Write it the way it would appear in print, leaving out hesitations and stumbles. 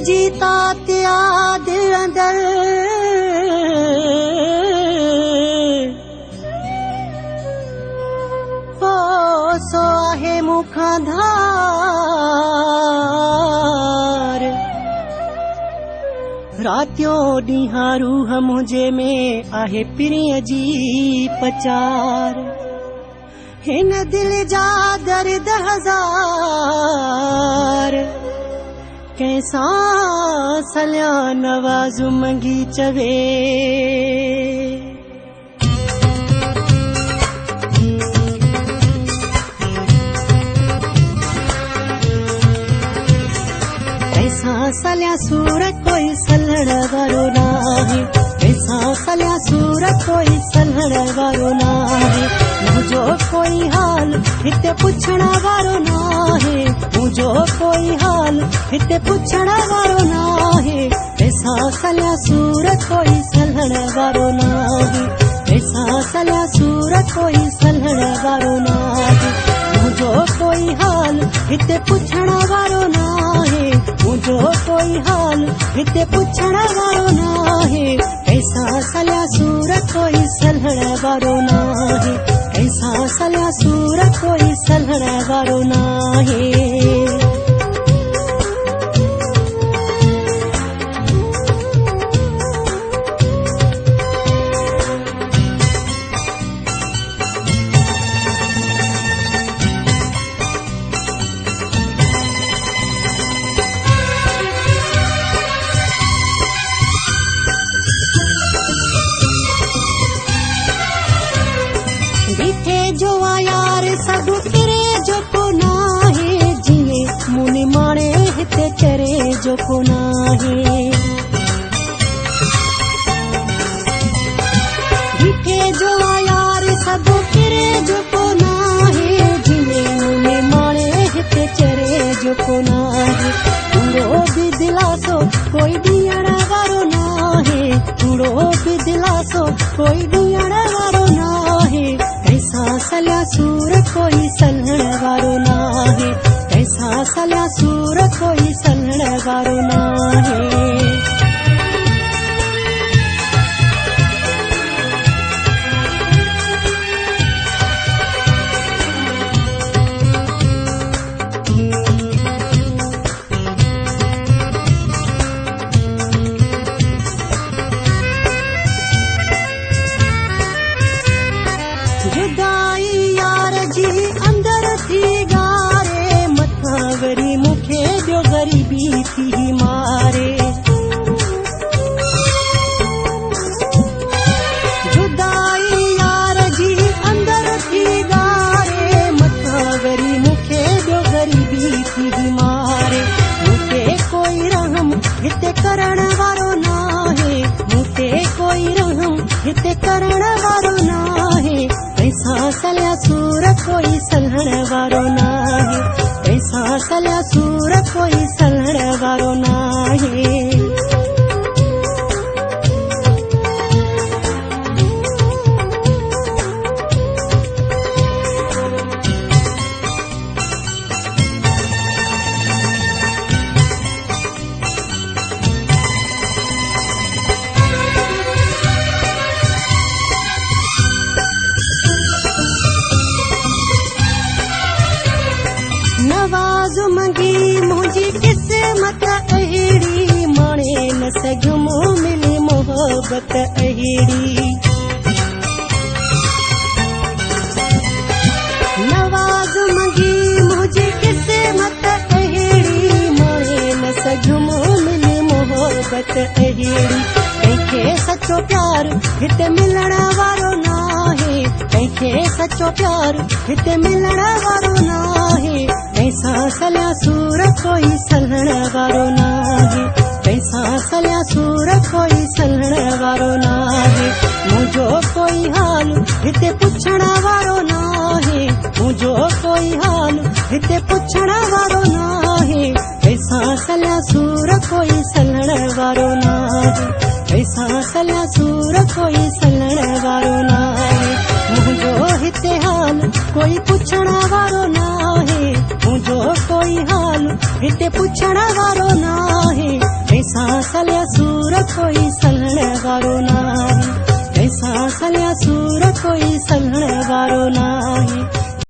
जीता त्या दिल अंदर ओ सो आहे मुखां धार रातियों ॾींहां रूह मुंहिंजे में आहे पिरीअ जी पचार हिन दिल जा दर्द हज़ार कैसां सलिया नवाज़ु मंगी चवे कैसां सलिया सूरत कोई सलण वारो नाहे कैसां सलिया सूरत कोई सलण वारो नाहे मुझो कोई हाल हिते पुछण वारो नाहे मुझो कोई हाल हिते पुछण वारो नाहे कैसां सलिया सूरत कोई सलण वारो नाहे कैसां सलिया सूरत कोई सलण वारो नाहे मुझो कोई हाल हिते पुछण वारो नाहे मुझो कोई हाल हिते पुछण वारो नाहे कैसां सलिया सूरत कोई सलण वारो नाहे कैसां सलिया सूरत कोई सलण वारो नाहे जो यार सब किरे जो को नाहे जिए मुनि माणे हिते करे जो को नाहे हिते जो यार सब किरे जो को नाहे जिए मुनि माणे हिते करे जो को नाहे पूरो भी दिलासो कोई ॾियण वारो नाहे पूरो भी दिलासो कोई ॾियण वारो नाहे कैसां सलिया सूरत कोई सलण वारो नाहे कैसां सलिया सूरत कोई सलण वारो नाहे जुदाई यार जी अंदर थी गारे मथा वरी मुखे जो गरीबी थी मारे जुदाई यार जी अंदर थी गारे मथा वरी मुखे जो गरीबी थी मारे मुखे कोई रहम हिते करण वारो नाहे मुखे कोई रहम हिते करण वारो नाहे कैसां सलिया सूरत कोई सलण वारो नाहे कैसां सलिया सूरत कोई सलण वारो नाहे नवाज़ मंगी मुझी किस्मत अहिड़ी माणे न सघियुमि मिली मोहबत अहिड़ी नवाज़ मंगी मुझी किस्मत अहिड़ी माणे न सघियुमि मिली मोहबत अहिड़ी कंहिंखे सचो प्यार हिते मिलण वारो नाहे कंहिंखे सचो प्यार हिते मिलण वारो नाहे कैसां सलिया सूरत कोई सलण वारो नाहे कैसां सलिया सूरत कोई सलण वारो नाहे मुझो कोई हाल हिते पुछण वारो नाहे मुझो कोई हाल हिते पुछण वारो नाहे कैसां सलिया सूरत कोई सलण वारो नाहे कैसां सलिया सूरत कोई सलण वारो नाहे मुझो हिते हाल कोई पुछण वारो नाहे मुझो कोई हाल हिते पुछण वारो नाहे तैसां सलिया सूर कोई सलहण वारो नाहे, तैसां सलिया सूर कोई सलहण वारो नाहे।